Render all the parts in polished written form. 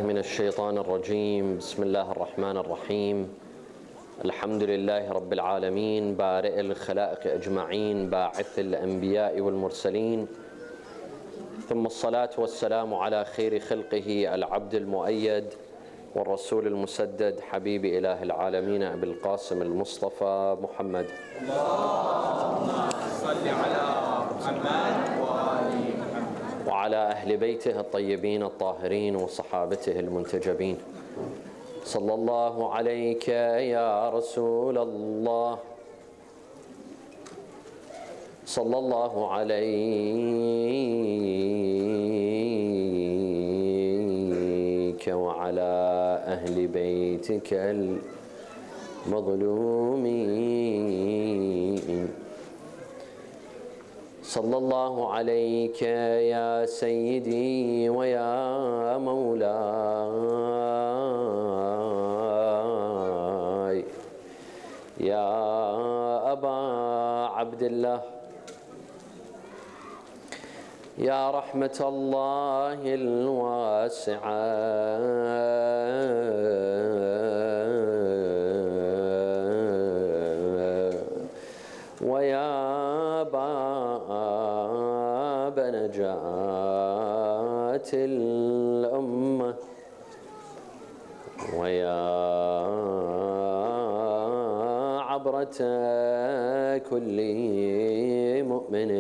من الشيطان الرجيم. بسم الله الرحمن الرحيم. الحمد لله رب العالمين، بارئ الخلائق أجمعين، باعث الأنبياء والمرسلين، ثم الصلاة والسلام على خير خلقه العبد المؤيد والرسول المسدد، حبيب إله العالمين أبي القاسم المصطفى محمد. اللهم صل على محمد وعلى أهل بيته الطيبين الطاهرين وصحابته المنتجبين. صلى الله عليك يا رسول الله، صلى الله عليك وعلى أهل بيتك المظلومين. صلى الله عليك يا سيدي ويا مولاي يا أبا عبد الله، يا رحمة الله الواسعة ويا باب نجاة الأمة ويا عبرة كل مؤمن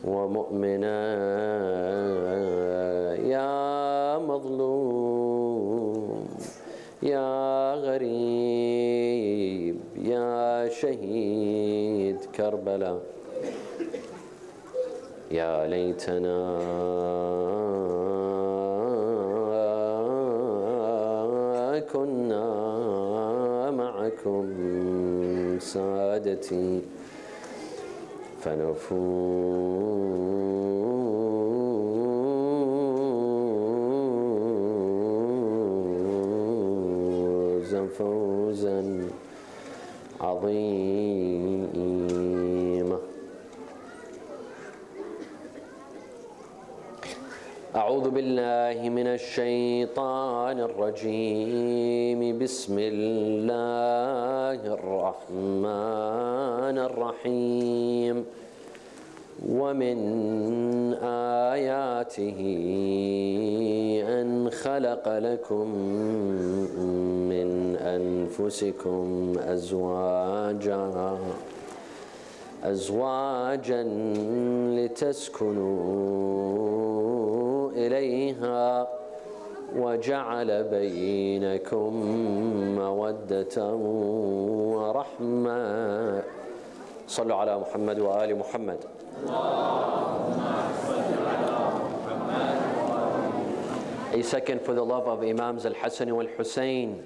ومؤمنة، يا مظلوم يا غريب يا شهيد كربلاء، يا ليتنا كنا معكم سادتي فنفوز فوزا عظيما. أعوذ بالله من الشيطان الرجيم. بسم الله الرحمن الرحيم. ومن آياته أن خلق لكم من أنفسكم أزواجا لتسكنوا إليها وجعل بينكم مودة ورحمة. صلوا على محمد وآل محمد. A second for the love of Imams Al-Hassan and Al-Hussein.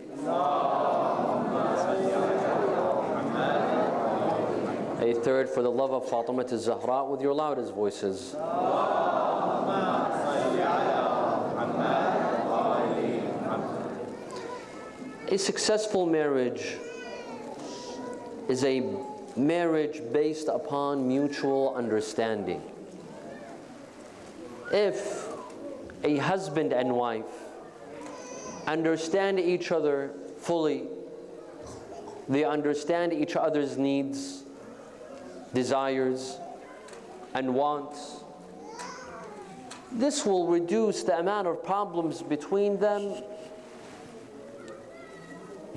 A third for the love of Fatima al-Zahra with your loudest voices. A successful marriage is a marriage based upon mutual understanding. If a husband and wife understand each other fully, they understand each other's needs, desires, and wants, this will reduce the amount of problems between them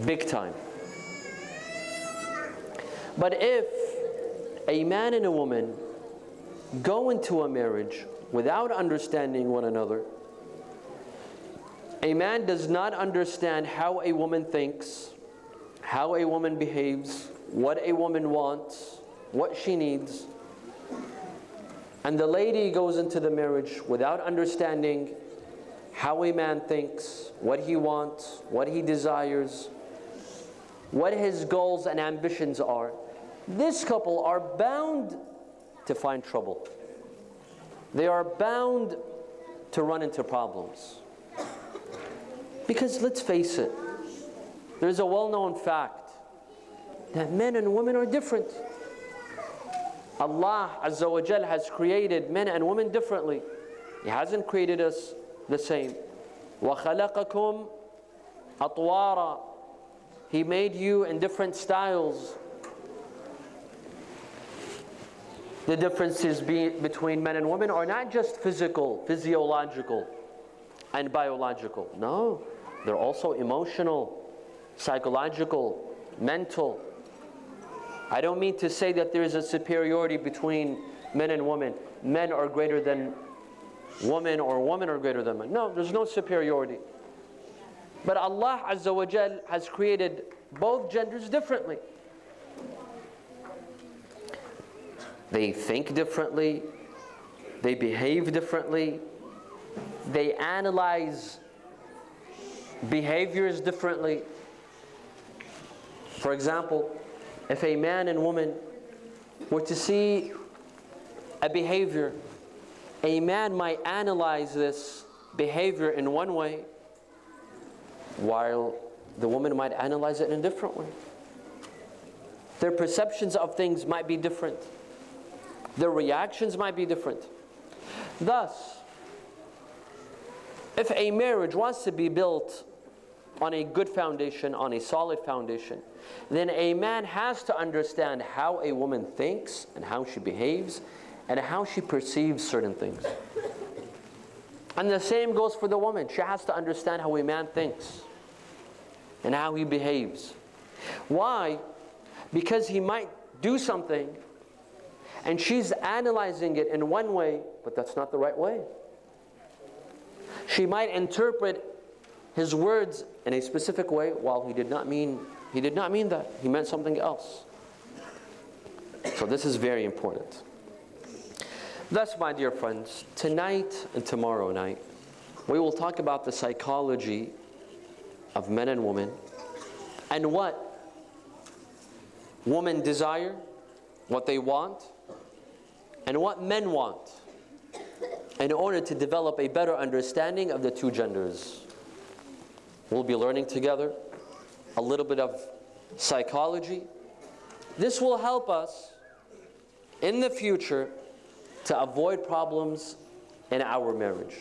big time. But if a man and a woman go into a marriage without understanding one another, a man does not understand how a woman thinks, how a woman behaves, what a woman wants, what she needs, and the lady goes into the marriage without understanding how a man thinks, what he wants, what he desires, what his goals and ambitions are, this couple are bound to find trouble. They are bound to run into problems. Because let's face it, there's a well-known fact that men and women are different. Allah Azza wa Jal has created men and women differently. He hasn't created us the same. وَخَلَقَكُمْ أَطْوَارًا. He made you in different styles. The differences between men and women are not just physical, physiological, and biological. No, they're also emotional, psychological, mental. I don't mean to say that there is a superiority between men and women. Men are greater than women or women are greater than men. No, there's no superiority. But Allah Azza wa Jal has created both genders differently. They think differently, they behave differently, they analyze behaviors differently. For example, if a man and woman were to see a behavior, a man might analyze this behavior in one way, while the woman might analyze it in a different way. Their perceptions of things might be different. Their reactions might be different. Thus, if a marriage wants to be built on a good foundation, on a solid foundation, then a man has to understand how a woman thinks and how she behaves and how she perceives certain things. And the same goes for the woman. She has to understand how a man thinks and how he behaves. Why? Because he might do something and she's analyzing it in one way, but that's not the right way. She might interpret his words in a specific way while he did not mean that. He meant something else. So this is very important. Thus, my dear friends, tonight and tomorrow night, we will talk about the psychology of men and women and what women desire, what they want, and what men want in order to develop a better understanding of the two genders. We'll be learning together a little bit of psychology. This will help us in the future to avoid problems in our marriage.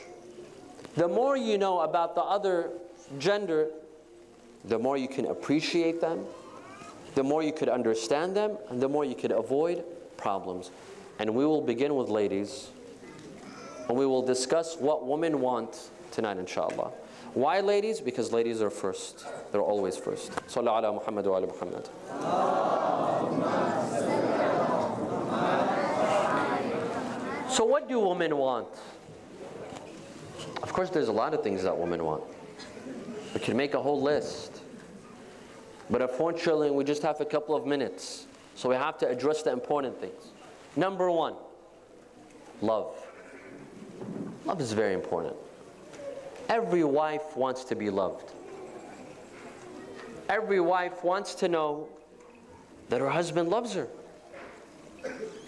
The more you know about the other gender, the more you can appreciate them, the more you could understand them, and the more you could avoid problems. And we will begin with ladies, and we will discuss what women want tonight, inshallah. Why ladies? Because ladies are first. They're always first. Sallu ala Muhammad wa ala Muhammad. So what do women want? Of course, there's a lot of things that women want. We can make a whole list. But unfortunately, we just have a couple of minutes. So we have to address the important things. Number one, love. Love is very important. Every wife wants to be loved. Every wife wants to know that her husband loves her.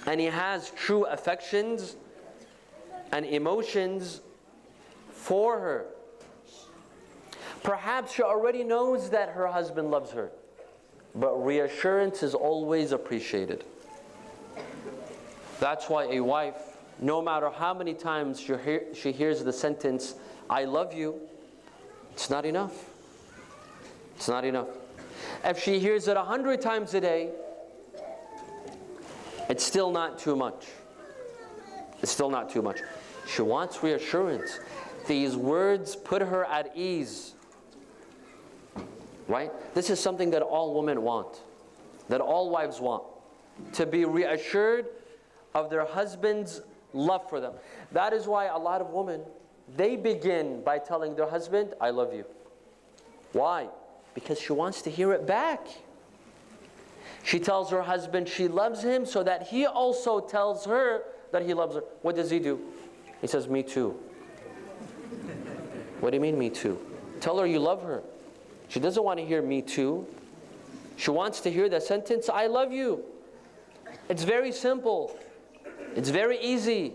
And he has true affections and emotions for her. Perhaps she already knows that her husband loves her, but reassurance is always appreciated. That's why a wife, no matter how many times she hears the sentence, "I love you," it's not enough. It's not enough. If she hears it 100 times a day, it's still not too much. It's still not too much. She wants reassurance. These words put her at ease. Right? This is something that all women want, that all wives want, to be reassured of their husband's love for them. That is why a lot of women, they begin by telling their husband, "I love you." Why? Because she wants to hear it back. She tells her husband she loves him so that he also tells her that he loves her. What does he do? He says, "Me too." What do you mean, me too? Tell her you love her. She doesn't want to hear "me too." She wants to hear the sentence, "I love you." It's very simple. It's very easy.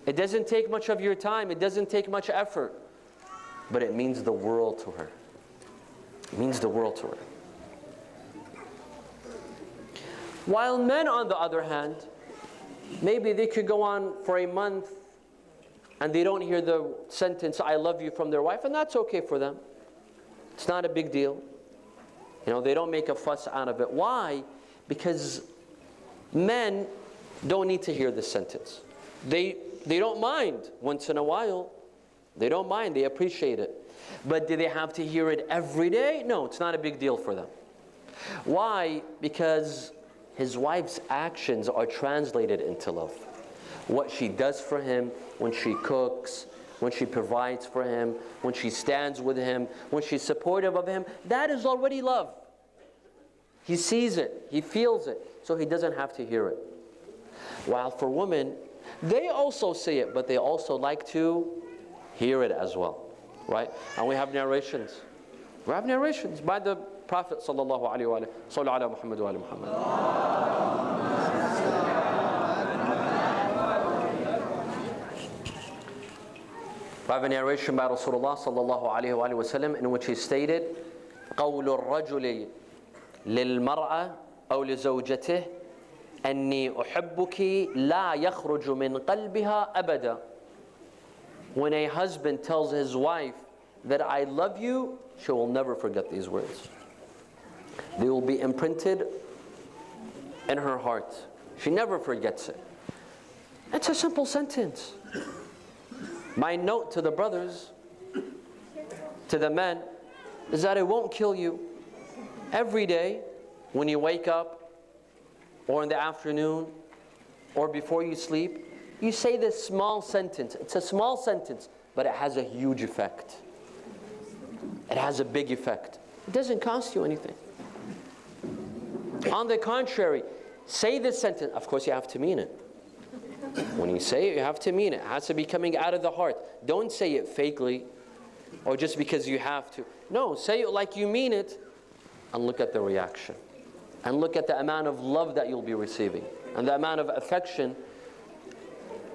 It doesn't take much of your time. It doesn't take much effort. But it means the world to her. It means the world to her. While men, on the other hand, maybe they could go on for a month and they don't hear the sentence, I love you, from their wife, and that's okay for them. It's not a big deal. You know, they don't make a fuss out of it. Why? Because men don't need to hear this sentence. They don't mind once in a while. They don't mind, they appreciate it. But do they have to hear it every day? No, it's not a big deal for them. Why? Because his wife's actions are translated into love. What she does for him, when she cooks, when she provides for him, when she stands with him, when she's supportive of him, that is already love. He sees it, he feels it, so he doesn't have to hear it. While for women, they also see it, but they also like to hear it as well, right? And we have narrations. We have narrations by the Prophet sallallahu alaihi wa sallam, ala Muhammad wa ala Muhammad. We have a narration by Rasulullah sallallahu alaihi wa sallam in which he stated, قول الرجل للمرأة أو لزوجته أني أحبك لا يخرج من قلبها أبدا. When a husband tells his wife that I love you, she will never forget these words. They will be imprinted in her heart. She never forgets it. It's a simple sentence. My note to the brothers, to the men, is that it won't kill you. Every day, when you wake up, or in the afternoon, or before you sleep, you say this small sentence. It's a small sentence, but it has a huge effect. It has a big effect. It doesn't cost you anything. On the contrary, say this sentence. Of course, you have to mean it. When you say it, you have to mean it. It has to be coming out of the heart. Don't say it fakely, or just because you have to. No, say it like you mean it, and look at the reaction. And look at the amount of love that you'll be receiving, and the amount of affection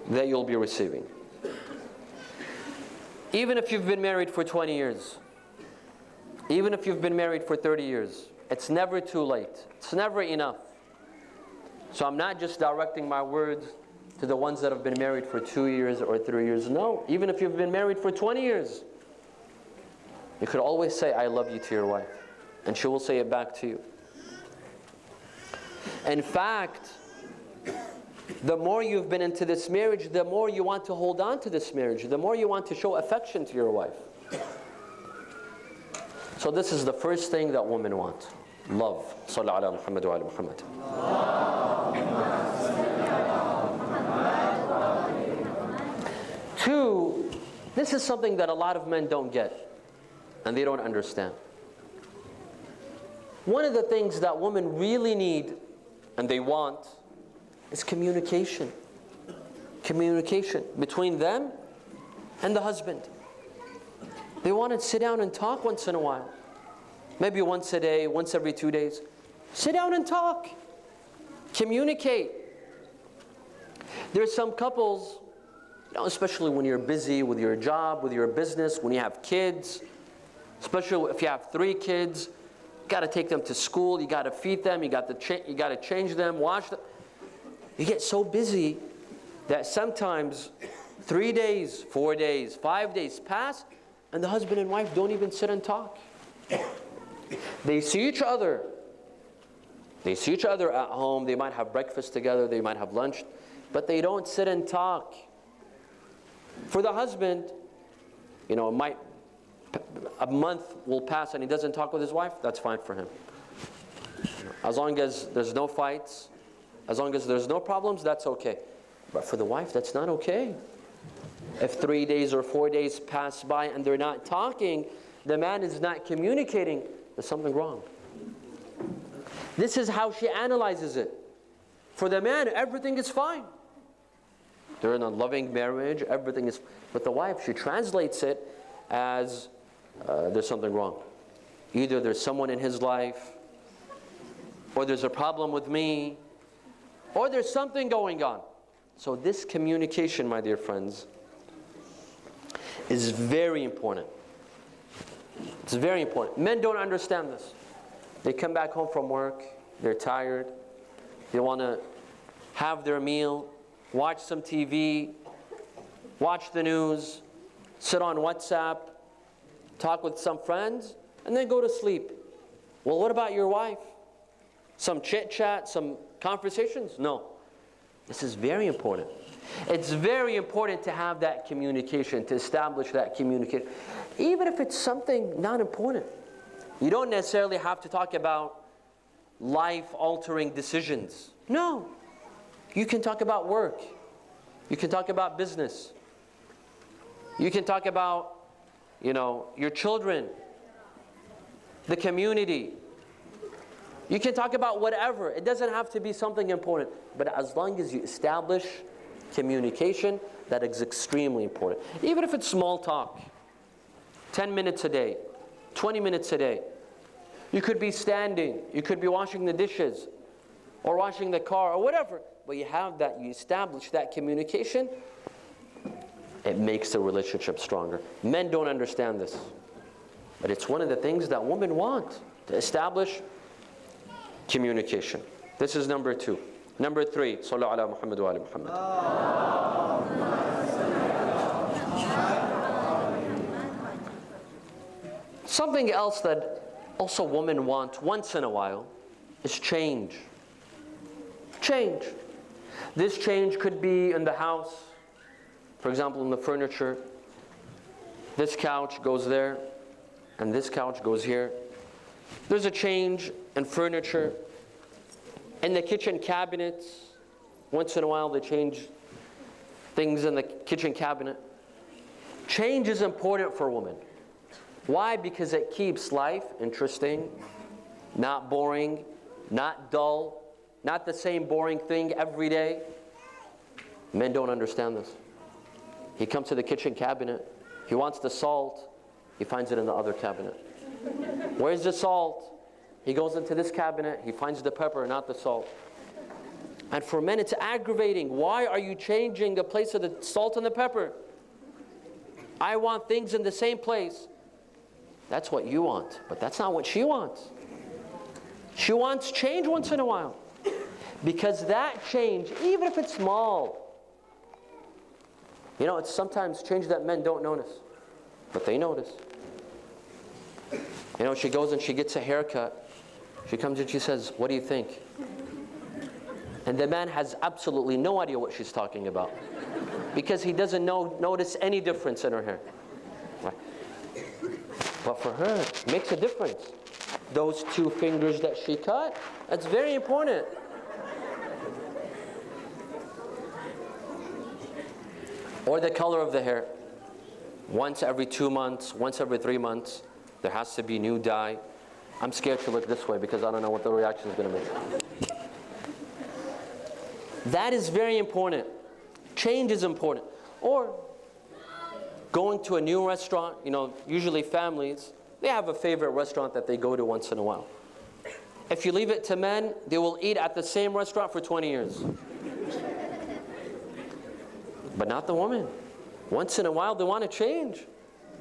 that you'll be receiving. Even if you've been married for 20 years, even if you've been married for 30 years, it's never too late. It's never enough. So I'm not just directing my words to the ones that have been married for 2 years or 3 years. No, even if you've been married for 20 years, you could always say, I love you to your wife, and she will say it back to you. In fact, the more you've been into this marriage, the more you want to hold on to this marriage, the more you want to show affection to your wife. So this is the first thing that women want. Love. Sallallahu ala Muhammad wa ala Muhammad. Two, this is something that a lot of men don't get, and they don't understand. One of the things that women really need, and they want, is communication. Communication between them and the husband. They want to sit down and talk once in a while. Maybe once a day, once every 2 days. Sit down and talk. Communicate. There's some couples, especially when you're busy with your job, with your business, when you have kids, especially if you have 3 kids, you got to take them to school, you got to feed them, you got to change them, wash them. You get so busy that sometimes 3 days, 4 days, 5 days pass, and the husband and wife don't even sit and talk. They see each other. They see each other at home. They might have breakfast together. They might have lunch. But they don't sit and talk. For the husband, a month will pass and he doesn't talk with his wife. That's fine for him. As long as there's no fights, as long as there's no problems, that's okay. But for the wife, that's not okay. If 3 days or 4 days pass by and they're not talking, the man is not communicating, there's something wrong. This is how she analyzes it. For the man, everything is fine. They're in a loving marriage, everything is... But the wife, she translates it as there's something wrong. Either there's someone in his life, or there's a problem with me, or there's something going on. So this communication, my dear friends, is very important. It's very important. Men don't understand this. They come back home from work, they're tired, they want to have their meal, watch some TV, watch the news, sit on WhatsApp, talk with some friends, and then go to sleep. Well, what about your wife? Some chit-chat, some conversations? No. This is very important. It's very important to have that communication, to establish that communication. Even if it's something not important. You don't necessarily have to talk about life-altering decisions. No. You can talk about work. You can talk about business. You can talk about, your children, the community. You can talk about whatever. It doesn't have to be something important. But as long as you establish communication, that is extremely important. Even if it's small talk, 10 minutes a day, 20 minutes a day. You could be standing, you could be washing the dishes, or washing the car, or whatever. But you have that, you establish that communication, it makes the relationship stronger. Men don't understand this. But it's one of the things that women want, to establish communication. This is number 2. Number 3, Sallu ala Muhammad wa ala Muhammad. Something else that also women want once in a while is change. Change. This change could be in the house, for example, in the furniture. This couch goes there, and this couch goes here. There's a change in furniture. In the kitchen cabinets, once in a while they change things in the kitchen cabinet. Change is important for women. Why? Because it keeps life interesting, not boring, not dull, not the same boring thing every day. Men don't understand this. He comes to the kitchen cabinet, he wants the salt, he finds it in the other cabinet. Where's the salt? He goes into this cabinet, he finds the pepper, not the salt. And for men it's aggravating. Why are you changing the place of the salt and the pepper? I want things in the same place. That's what you want, but that's not what she wants. She wants change once in a while. Because that change, even if it's small, it's sometimes change that men don't notice, but they notice. She goes and she gets a haircut. She comes and she says, "What do you think?" And the man has absolutely no idea what she's talking about, because he doesn't notice any difference in her hair. Right? But for her, it makes a difference. Those 2 fingers that she cut, that's very important. Or the color of the hair. Once every 2 months, once every 3 months, there has to be new dye. I'm scared to look this way because I don't know what the reaction is going to be. That is very important. Change is important. Or going to a new restaurant. Usually families, they have a favorite restaurant that they go to once in a while. If you leave it to men, they will eat at the same restaurant for 20 years. But not the woman. Once in a while, they want to change.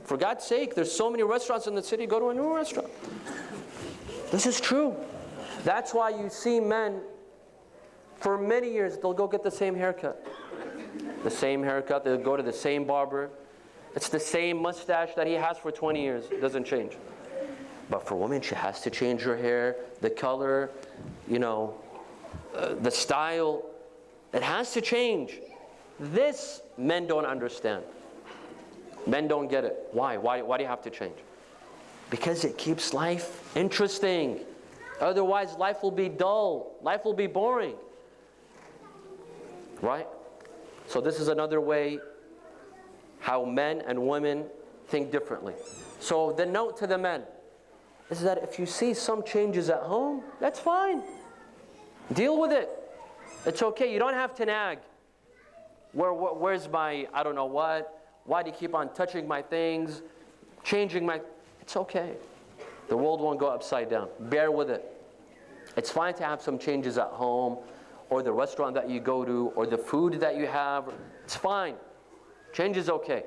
For God's sake, there's so many restaurants in the city, go to a new restaurant. This is true. That's why you see men, for many years, they'll go get the same haircut. The same haircut, they'll go to the same barber. It's the same mustache that he has for 20 years. It doesn't change. But for women, she has to change her hair, the color, the style. It has to change. This, men don't understand. Men don't get it. Why? Why do you have to change? Because it keeps life interesting. Otherwise, life will be dull. Life will be boring. Right? So this is another way how men and women think differently. So the note to the men is that if you see some changes at home, that's fine. Deal with it. It's okay. You don't have to nag. Where's my, I don't know what? Why do you keep on touching my things? Changing my... It's okay. The world won't go upside down. Bear with it. It's fine to have some changes at home, or the restaurant that you go to, or the food that you have. It's fine. Change is okay.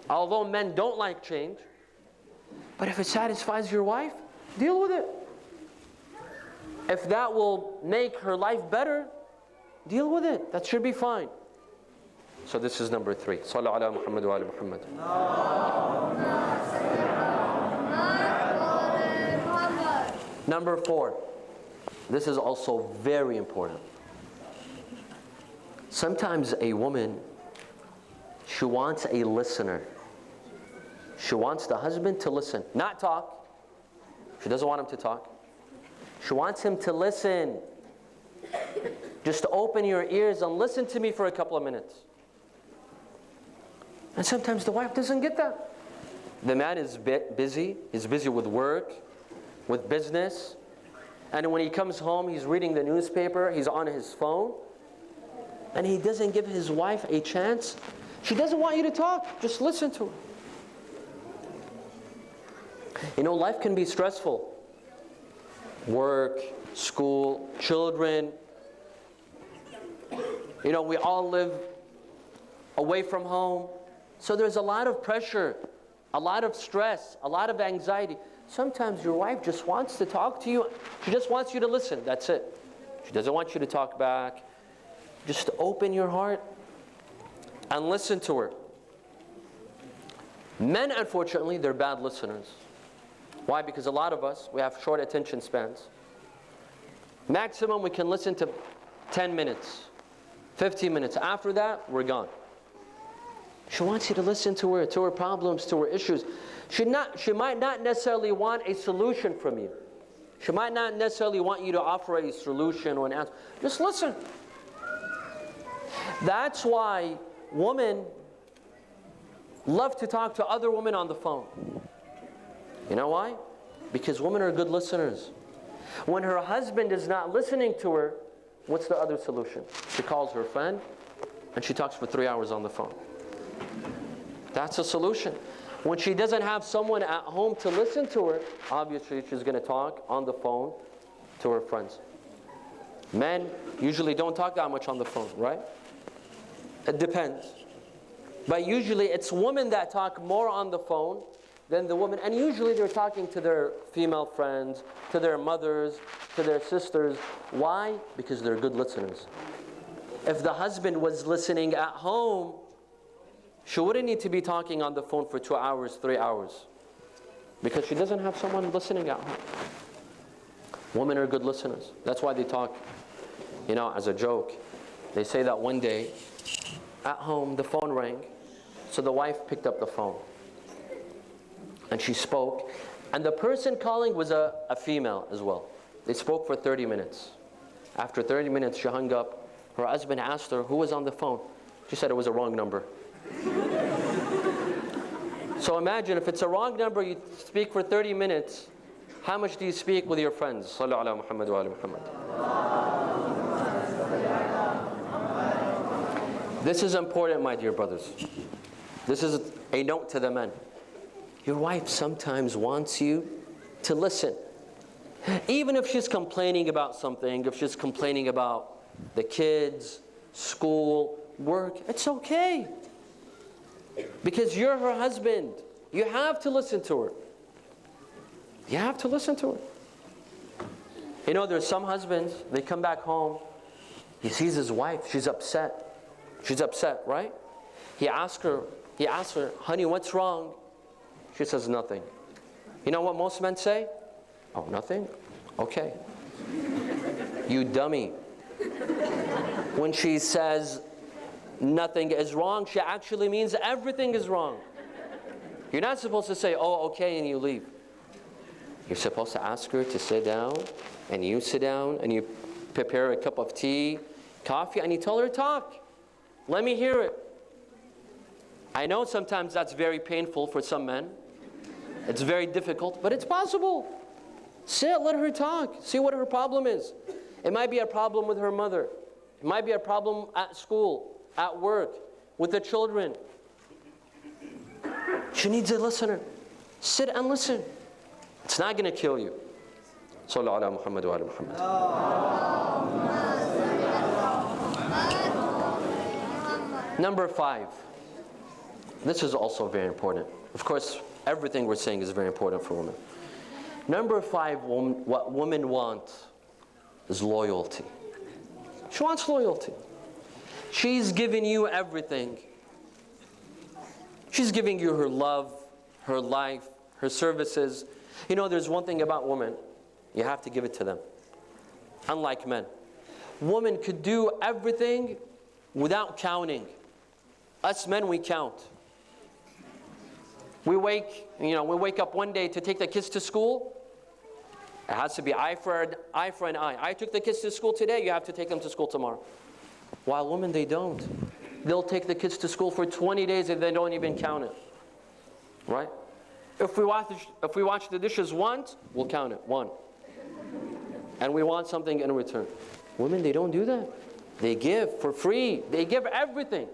Although men don't like change, but if it satisfies your wife, deal with it. If that will make her life better, deal with it. That should be fine. So this is number 3. Sallu ala Muhammad wa ala Muhammad. Number 4. This is also very important. Sometimes a woman, she wants a listener. She wants the husband to listen, not talk. She doesn't want him to talk. She wants him to listen. Just open your ears and listen to me for a couple of minutes. And sometimes the wife doesn't get that. The man is busy. He's busy with work, with business. And when he comes home, he's reading the newspaper. He's on his phone. And he doesn't give his wife a chance. She doesn't want you to talk. Just listen to her. You know, life can be stressful. Work, school, children. You know, we all live away from home. So there's a lot of pressure, a lot of stress, a lot of anxiety. Sometimes your wife just wants to talk to you. She just wants you to listen. That's it. She doesn't want you to talk back. Just open your heart and listen to her. Men, unfortunately, they're bad listeners. Why? Because a lot of us, we have short attention spans. Maximum, we can listen to 10 minutes, 15 minutes. After that, we're gone. She wants you to listen to her problems, to her issues. She might not necessarily want a solution from you. She might not necessarily want you to offer a solution or an answer. Just listen. That's why women love to talk to other women on the phone. You know why? Because women are good listeners. When her husband is not listening to her, what's the other solution? She calls her friend and she talks for 3 hours on the phone. That's a solution. When she doesn't have someone at home to listen to her, obviously she's going to talk on the phone to her friends. Men usually don't talk that much on the phone, right? It depends. But usually it's women that talk more on the phone than the women. And usually they're talking to their female friends, to their mothers, to their sisters. Why? Because they're good listeners. If the husband was listening at home, she wouldn't need to be talking on the phone for 2 hours, 3 hours. Because she doesn't have someone listening at home. Women are good listeners. That's why they talk, you know, as a joke. They say that one day, at home, the phone rang. So the wife picked up the phone. And she spoke. And the person calling was a female as well. They spoke for 30 minutes. After 30 minutes, she hung up. Her husband asked her, who was on the phone? She said it was a wrong number. So imagine if it's a wrong number, you speak for 30 minutes. How much do you speak with your friends? Sallu ala Muhammad wa ala Muhammad. This is important, my dear brothers. This is a note to the men. Your wife sometimes wants you to listen. Even if she's complaining about something, if she's complaining about the kids, school, work, it's okay. Because you're her husband. You have to listen to her. You have to listen to her. You know, there's some husbands, they come back home, he sees his wife, she's upset. She's upset, right? He asks her, honey, what's wrong? She says, nothing. You know what most men say? Oh, nothing? Okay. You dummy. When she says nothing is wrong, she actually means everything is wrong. You're not supposed to say, oh, okay, and you leave. You're supposed to ask her to sit down, and you sit down, and you prepare a cup of tea, coffee, and you tell her, talk. Let me hear it. I know sometimes that's very painful for some men. It's very difficult, but it's possible. Sit, let her talk. See what her problem is. It might be a problem with her mother. It might be a problem at school, at work, with the children. She needs a listener. Sit and listen. It's not going to kill you. Sallu ala Muhammad wa ala Muhammad. Number 5. This is also very important. Of course, everything we're saying is very important for women. Number 5, what women want is loyalty. She wants loyalty. She's giving you everything. She's giving you her love, her life, her services. You know, there's one thing about women. You have to give it to them. Unlike men. Women could do everything without counting. Us men, we count. We wake up one day to take the kids to school. It has to be eye for an eye. I took the kids to school today, you have to take them to school tomorrow. While women, they don't. They'll take the kids to school for 20 days and they don't even count it. Right? If we wash the dishes once, we'll count it, 1. And we want something in return. Women, they don't do that. They give for free. They give everything.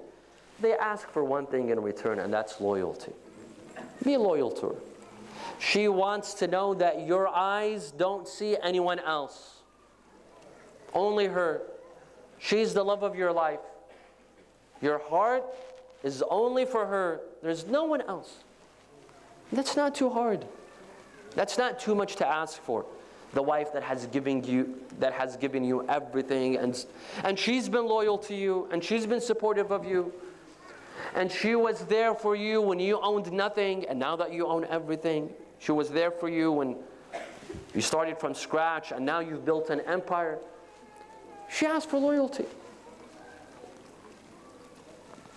They ask for one thing in return, and that's loyalty. Be loyal to her. She wants to know that your eyes don't see anyone else. Only her. She's the love of your life. Your heart is only for her. There's no one else. That's not too hard. That's not too much to ask for. The wife that has given you everything, and she's been loyal to you, and she's been supportive of you, and she was there for you when you owned nothing, and now that you own everything. She was there for you when you started from scratch, and now you've built an empire. She asked for loyalty.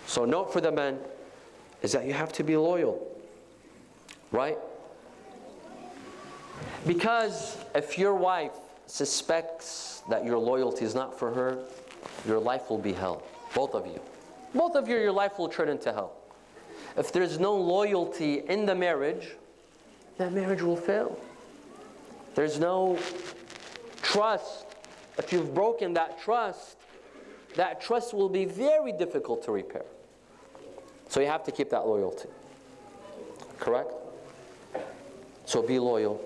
So note for the men is that you have to be loyal. Right? Because if your wife suspects that your loyalty is not for her, your life will be hell. Both of you. Both of you, your life will turn into hell. If there's no loyalty in the marriage, that marriage will fail. There's no trust. If you've broken that trust will be very difficult to repair. So you have to keep that loyalty. Correct? So be loyal.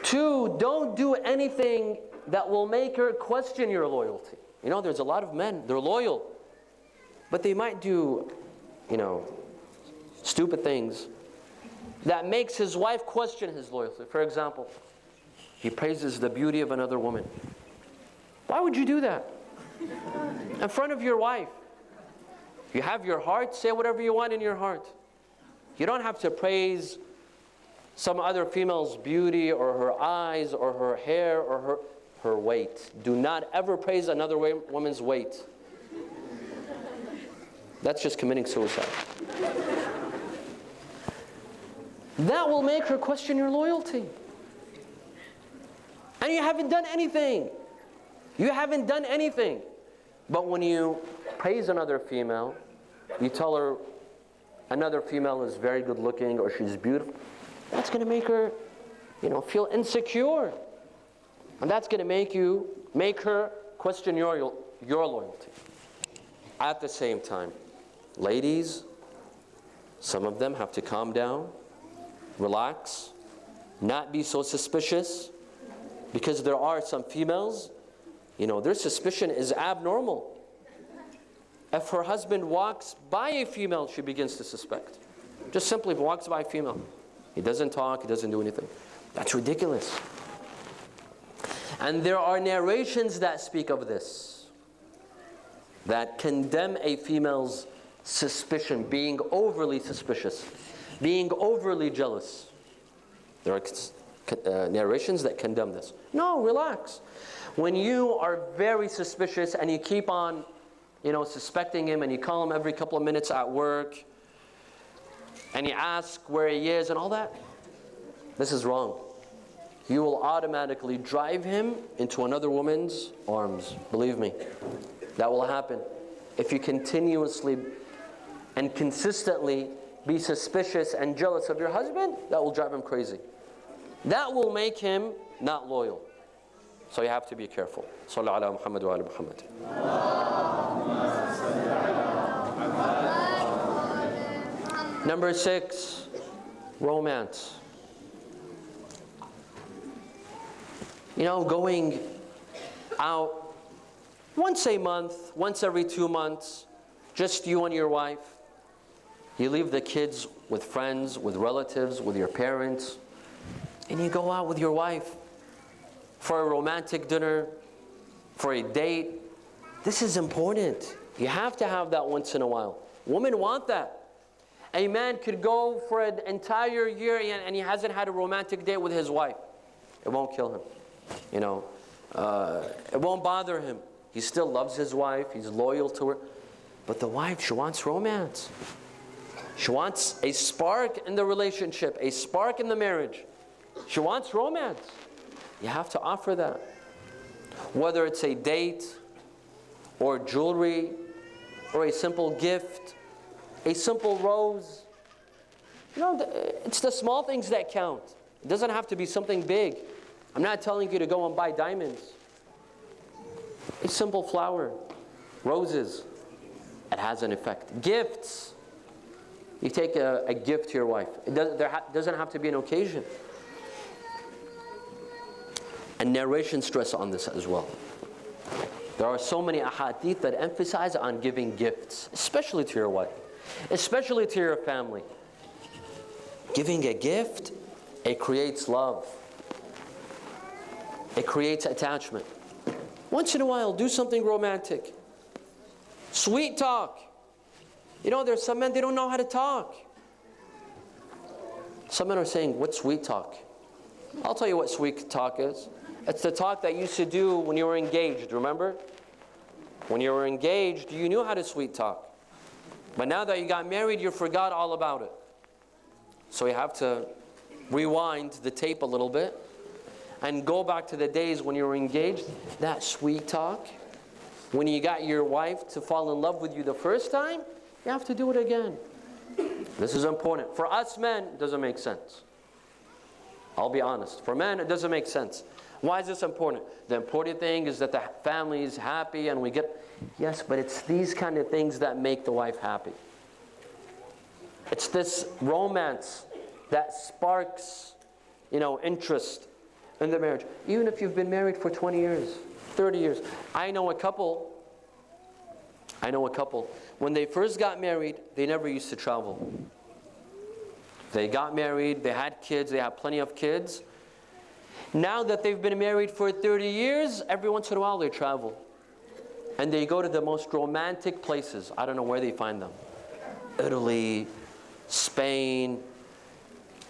2, don't do anything that will make her question your loyalty. You know, there's a lot of men, they're loyal, but they might do, stupid things that makes his wife question his loyalty. For example, he praises the beauty of another woman. Why would you do that? In front of your wife. You have your heart, say whatever you want in your heart. You don't have to praise some other female's beauty or her eyes or her hair or her weight. Do not ever praise another woman's weight. That's just committing suicide. That will make her question your loyalty. And you haven't done anything. You haven't done anything. But when you praise another female, you tell her another female is very good looking or she's beautiful, that's going to make her, feel insecure. And that's going to make her question your loyalty. At the same time, ladies, some of them have to calm down, relax, not be so suspicious, because there are some females, their suspicion is abnormal. If her husband walks by a female, she begins to suspect. Just simply walks by a female. He doesn't talk, he doesn't do anything. That's ridiculous. And there are narrations that speak of this, that condemn a female's suspicion, being overly suspicious, being overly jealous. There are narrations that condemn this. No, relax. When you are very suspicious and you keep on, suspecting him, and you call him every couple of minutes at work, and you ask where he is and all that, this is wrong. You will automatically drive him into another woman's arms. Believe me, that will happen. If you continuously and consistently be suspicious and jealous of your husband, that will drive him crazy. That will make him not loyal. So you have to be careful. Sallu ala Muhammad wa ala Muhammad. Number 6, romance. Going out once a month, once every 2 months, just you and your wife. You leave the kids with friends, with relatives, with your parents, and you go out with your wife for a romantic dinner, for a date, This is important. You have to have that once in a while. Women want that. A man could go for an entire year and he hasn't had a romantic date with his wife. It won't kill him. You know, it won't bother him. He still loves his wife. He's loyal to her. But the wife, she wants romance. She wants a spark in the relationship, a spark in the marriage. She wants romance. You have to offer that. Whether it's a date or jewelry or a simple gift, a simple rose. You know, it's the small things that count. It doesn't have to be something big. I'm not telling you to go and buy diamonds. A simple flower, roses, it has an effect. Gifts. You take a gift to your wife. There doesn't have to be an occasion. And narration stress on this as well. There are so many ahadith that emphasize on giving gifts, especially to your wife, especially to your family. Giving a gift, it creates love. It creates attachment. Once in a while, do something romantic. Sweet talk. You know, there's some men, they don't know how to talk. Some men are saying, what's sweet talk? I'll tell you what sweet talk is. It's the talk that you used to do when you were engaged, remember? When you were engaged, you knew how to sweet talk. But now that you got married, you forgot all about it. So you have to rewind the tape a little bit and go back to the days when you were engaged. That sweet talk, when you got your wife to fall in love with you the first time, you have to do it again. This is important. For us men, it doesn't make sense. I'll be honest. For men, it doesn't make sense. Why is this important? The important thing is that the family is happy and we get... Yes, but it's these kind of things that make the wife happy. It's this romance that sparks, you know, interest in the marriage. Even if you've been married for 20 years, 30 years. I know a couple, when they first got married, they never used to travel. They got married, they had kids, they had plenty of kids. Now that they've been married for 30 years, every once in a while they travel. And they go to the most romantic places. I don't know where they find them. Italy, Spain,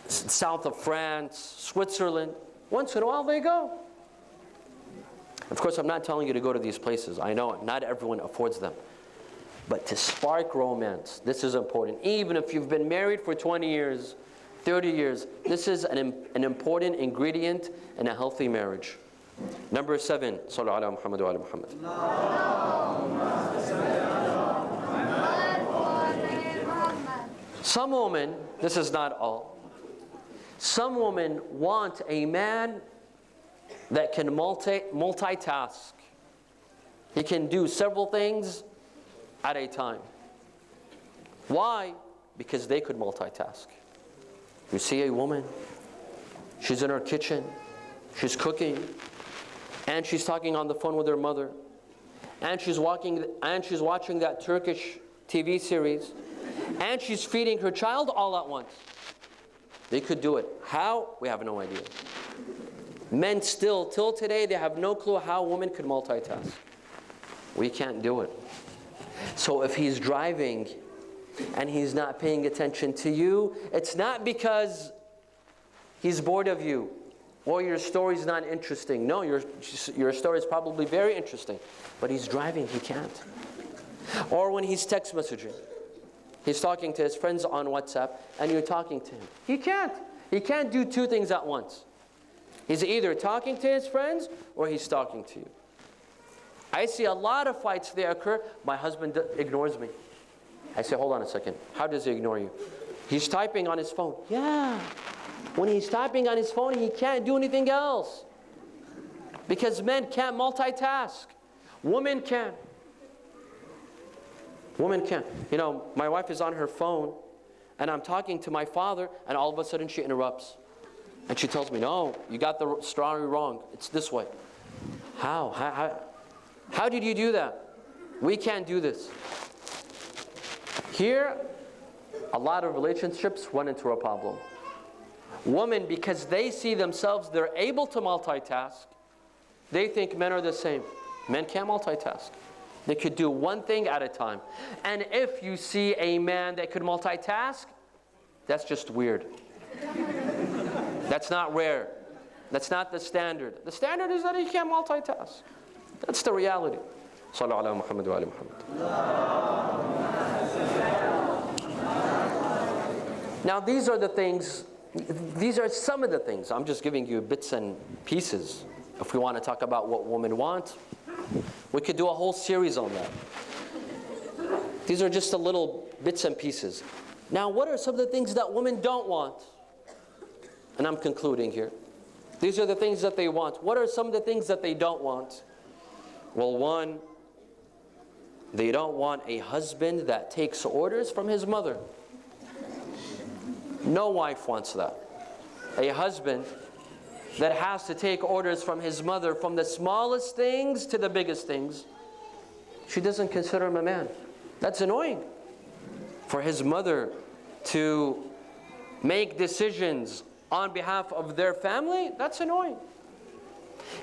south of France, Switzerland. Once in a while they go. Of course, I'm not telling you to go to these places. I know not everyone affords them. But to spark romance, this is important. Even if you've been married for 20 years, 30 years, this is an important ingredient in a healthy marriage. Number 7, Sallu ala Muhammad wa ala Muhammad. Some women, this is not all, some women want a man that can multitask. He can do several things at a time. Why? Because they could multitask. You see a woman, she's in her kitchen, she's cooking, and she's talking on the phone with her mother, and she's watching that Turkish TV series, and she's feeding her child all at once. They could do it. How? We have no idea. Men still, till today, they have no clue how women could multitask. We can't do it. So if he's driving and he's not paying attention to you, it's not because he's bored of you or your story's not interesting. No, your story is probably very interesting, but he's driving, he can't. Or when he's text messaging, he's talking to his friends on WhatsApp and you're talking to him. He can't. He can't do two things at once. He's either talking to his friends or he's talking to you. I see a lot of fights that occur. My husband ignores me. I say, hold on a second. How does he ignore you? He's typing on his phone. Yeah. When he's typing on his phone, he can't do anything else. Because men can't multitask. Women can. Women can. You know, my wife is on her phone, and I'm talking to my father, and all of a sudden she interrupts. And she tells me, no, you got the story wrong. It's this way. How did you do that? We can't do this. Here, a lot of relationships run into a problem. Women, because they see themselves, they're able to multitask, they think men are the same. Men can't multitask. They could do one thing at a time. And if you see a man that could multitask, that's just weird. That's not rare. That's not the standard. The standard is that he can't multitask. That's the reality. Sallu ala Muhammad wa ala Muhammad. Now these are the things, these are some of the things. I'm just giving you bits and pieces. If we want to talk about what women want, we could do a whole series on that. These are just a little bits and pieces. Now, what are some of the things that women don't want? And I'm concluding here. These are the things that they want. What are some of the things that they don't want? Well, one, they don't want a husband that takes orders from his mother. No wife wants that. A husband that has to take orders from his mother, from the smallest things to the biggest things. She doesn't consider him a man. That's annoying. For his mother to make decisions on behalf of their family, that's annoying.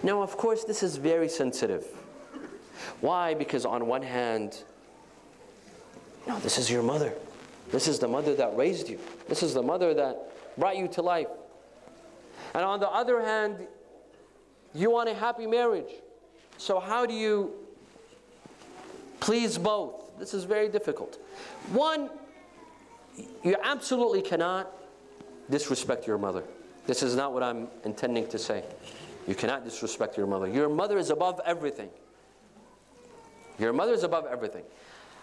Now, of course, this is very sensitive. Why? Because on one hand, this is your mother. This is the mother that raised you. This is the mother that brought you to life. And on the other hand, you want a happy marriage. So how do you please both? This is very difficult. One, you absolutely cannot disrespect your mother. This is not what I'm intending to say. You cannot disrespect your mother. Your mother is above everything. Your mother is above everything.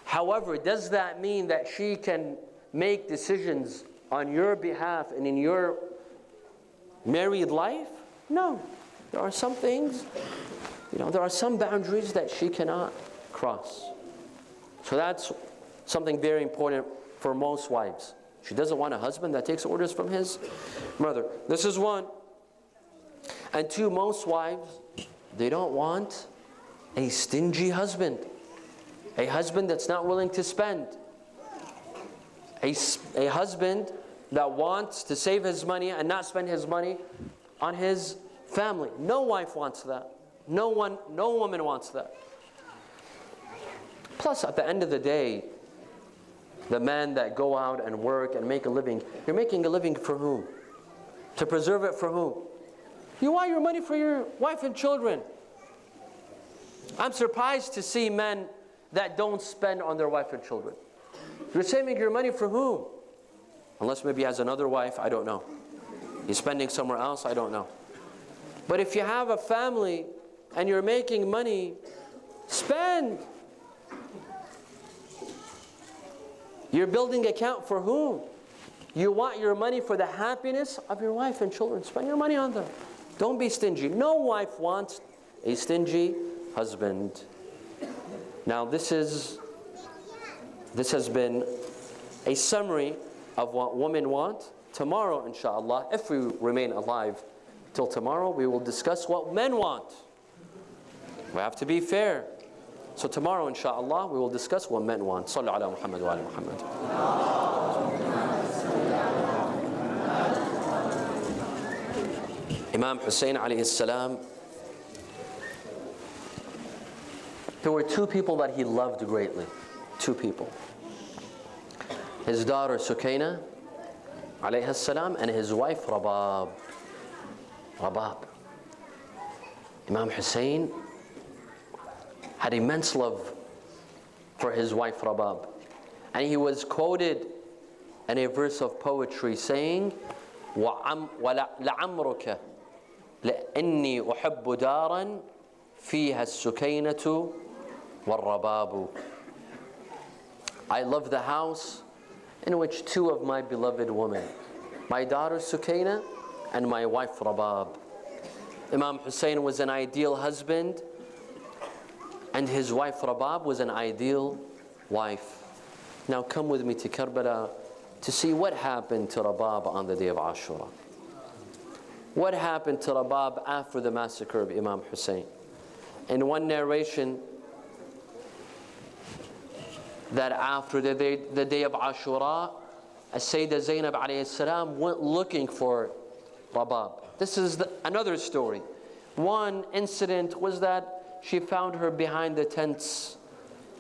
However, does that mean that she can make decisions on your behalf and in your married life? No. There are some things, there are some boundaries that she cannot cross. So that's something very important for most wives. She doesn't want a husband that takes orders from his mother. This is one. And two, most wives, they don't want a stingy husband. A husband that's not willing to spend. A husband that wants to save his money and not spend his money on his family. No wife wants that. No woman wants that. Plus, at the end of the day, the men that go out and work and make a living, you're making a living for whom? To preserve it for whom? You want your money for your wife and children. I'm surprised to see men that don't spend on their wife and children. You're saving your money for whom? Unless maybe he has another wife, I don't know. He's spending somewhere else, I don't know. But if you have a family and you're making money, spend. You're building account for whom? You want your money for the happiness of your wife and children. Spend your money on them. Don't be stingy. No wife wants a stingy husband. Now this has been a summary of what women want. Tomorrow, inshallah, if we remain alive till tomorrow, we will discuss what men want. We have to be fair. So tomorrow, inshallah, we will discuss what men want. Sallu ala Muhammad wa ala Muhammad. Imam Hossein alayhi salam, there were two people that he loved greatly. Two people. His daughter Sukaina alayhi salam and his wife Rabab. Imam Hussein had immense love for his wife Rabab. And he was quoted in a verse of poetry saying, لَعَمْرُكَ لَإِنِّي أُحِبُّ دَارًا فِيهَا السُّكَيْنَةُ وَالرَّبَابُ. I love the house in which two of my beloved women, my daughter Sukaina and my wife Rabab. Imam Hussein was an ideal husband, and his wife Rabab was an ideal wife. Now come with me to Karbala to see what happened to Rabab on the day of Ashura. What happened to Rabab after the massacre of Imam Hussein? In one narration, that after the day of Ashura, As-Sayyidah Zainab alayhi salam went looking for Rabab. This is another story. One incident was that she found her behind the tents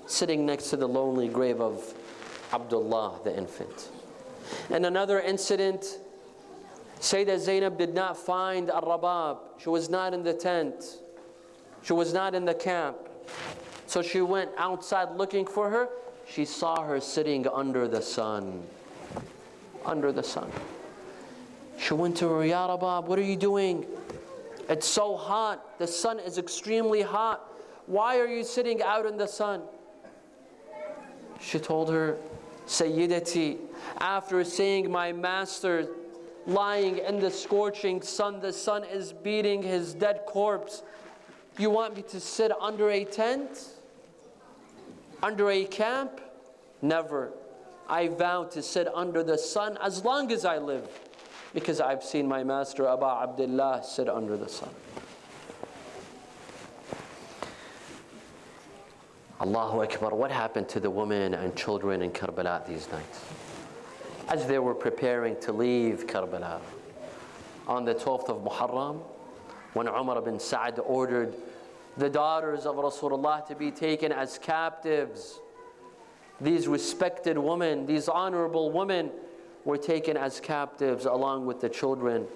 sitting next to the lonely grave of Abdullah, the infant. In another incident, Sayyidah Zainab did not find Al-Rabab. She was not in the tent. She was not in the camp. So she went outside looking for her. She saw her sitting under the sun. Under the sun. She went to her, Ya Rabab, what are you doing? It's so hot. The sun is extremely hot. Why are you sitting out in the sun? She told her, Sayyidati, after seeing my master lying in the scorching sun, the sun is beating his dead corpse. You want me to sit under a tent? Under a camp? Never. I vow to sit under the sun as long as I live, because I've seen my master Abu Abdullah sit under the sun. Allahu Akbar. What happened to the women and children in Karbala these nights? As they were preparing to leave Karbala on the 12th of Muharram, when Umar bin Sa'd ordered the daughters of Rasulullah to be taken as captives, these respected women, these honorable women, were taken as captives along with the children.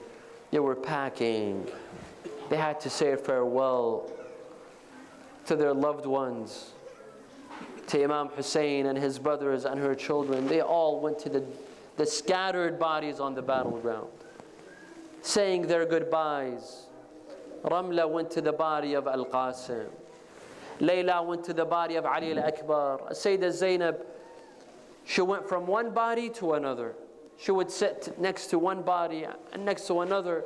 They were packing. They had to say farewell to their loved ones, to Imam Hossein and his brothers and her children. They all went to the scattered bodies on the battleground, saying their goodbyes. Ramla went to the body of Al-Qasim. Layla went to the body of Ali al-Akbar. Sayyidah Zainab, she went from one body to another. She would sit next to one body and next to another,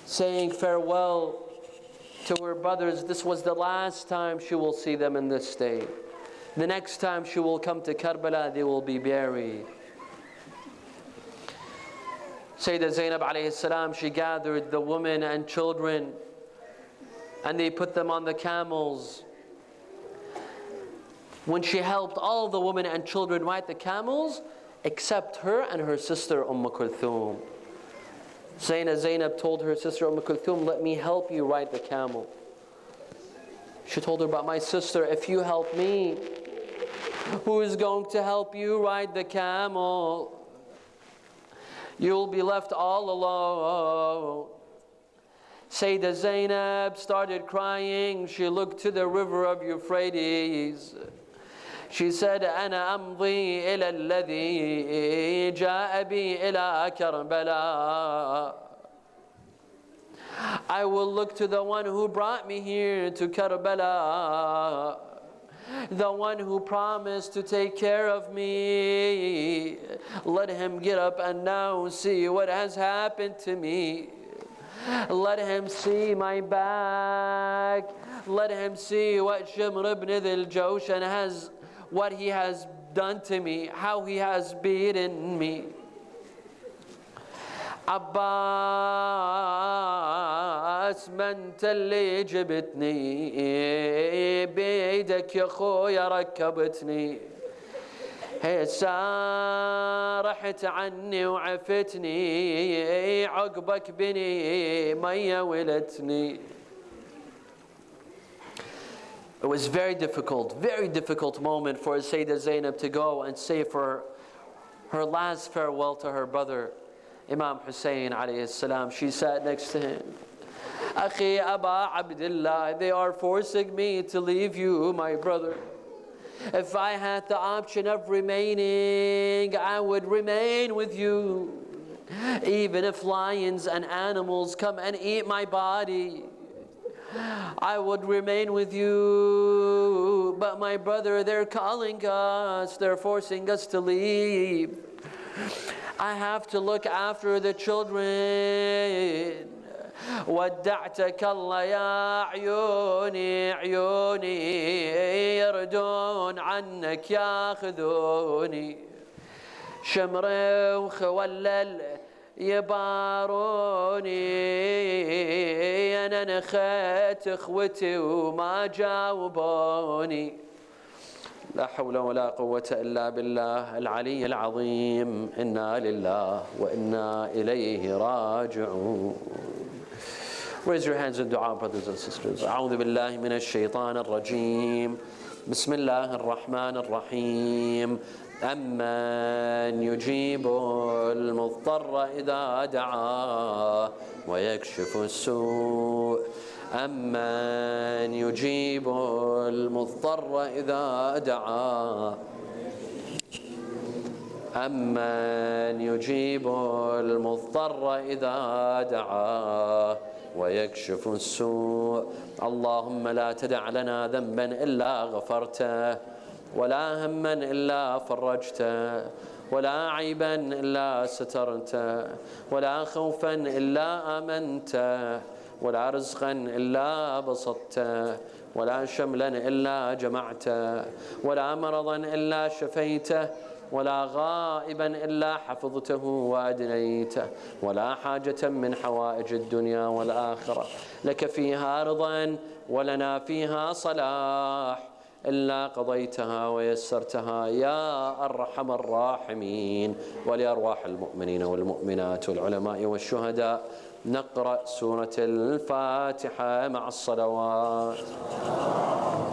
saying farewell to her brothers. This was the last time she will see them in this state. The next time she will come to Karbala, they will be buried. Sayyidah Zainab alayhi salam, she gathered the women and children and they put them on the camels. When she helped all the women and children ride the camels, except her and her sister Kulthum. Sayyidah Zainab told her sister Kulthum, let me help you ride the camel. She told her, but my sister, if you help me, who is going to help you ride the camel? You'll be left all alone. Sayyidah Zainab started crying. She looked to the river of Euphrates. She said, أنا أمضي إلى الذي جاء بي إلى كربلاء. I will look to the one who brought me here to Karbala, the one who promised to take care of me. Let him get up and now see what has happened to me. Let him see my back. Let him see what Shimr ibn Dhil Jawshan has, what he has done to me, how he has beaten me. عباس ما انت اللي جبتني بيدك يا خويا ركبتني هسه رحت عني وعفتني عقبك بني مية ولتني. It was very difficult moment for Sayyidah Zainab to go and say for her last farewell to her brother Imam Hussein alayhi salam. She sat next to him. Akhi Aba Abdullah, they are forcing me to leave you, my brother. If I had the option of remaining, I would remain with you. Even if lions and animals come and eat my body, I would remain with you. But my brother, they're calling us, they're forcing us to leave. I have to look after the children. ودعتك الله يا عيوني عيوني يردون عنك ياخذوني شمري وخولل يباروني أنا نخيت اخوتي وما جاوبوني. لا حول ولا قوة إلا بالله العلي العظيم. إنا لله وإنا إليه راجعون. Raise your hands in dua, brothers and sisters. أعوذ بالله من الشيطان الرجيم. بسم الله الرحمن الرحيم. أمن يجيب المضطر إذا دعاه ويكشف السوء. أمن يجيب المضطر إذا دعاه. أمن يجيب المضطر إذا دعاه ويكشف السوء. اللهم لا تدع لنا ذنبا إلا غفرته، ولا هما إلا فرجته، ولا عيبا إلا سترته، ولا خوفا إلا آمنته، ولا رزقا إلا بسطته، ولا شملا إلا جمعته، ولا مرضا إلا شفيته، ولا غائبا إلا حفظته وأدنيته، ولا حاجة من حوائج الدنيا والآخرة لك فيها رضا ولنا فيها صلاح إلا قضيتها ويسرتها يا أرحم الراحمين. ولأرواح المؤمنين والمؤمنات والعلماء والشهداء نقرأ سورة الفاتحة مع الصلوات.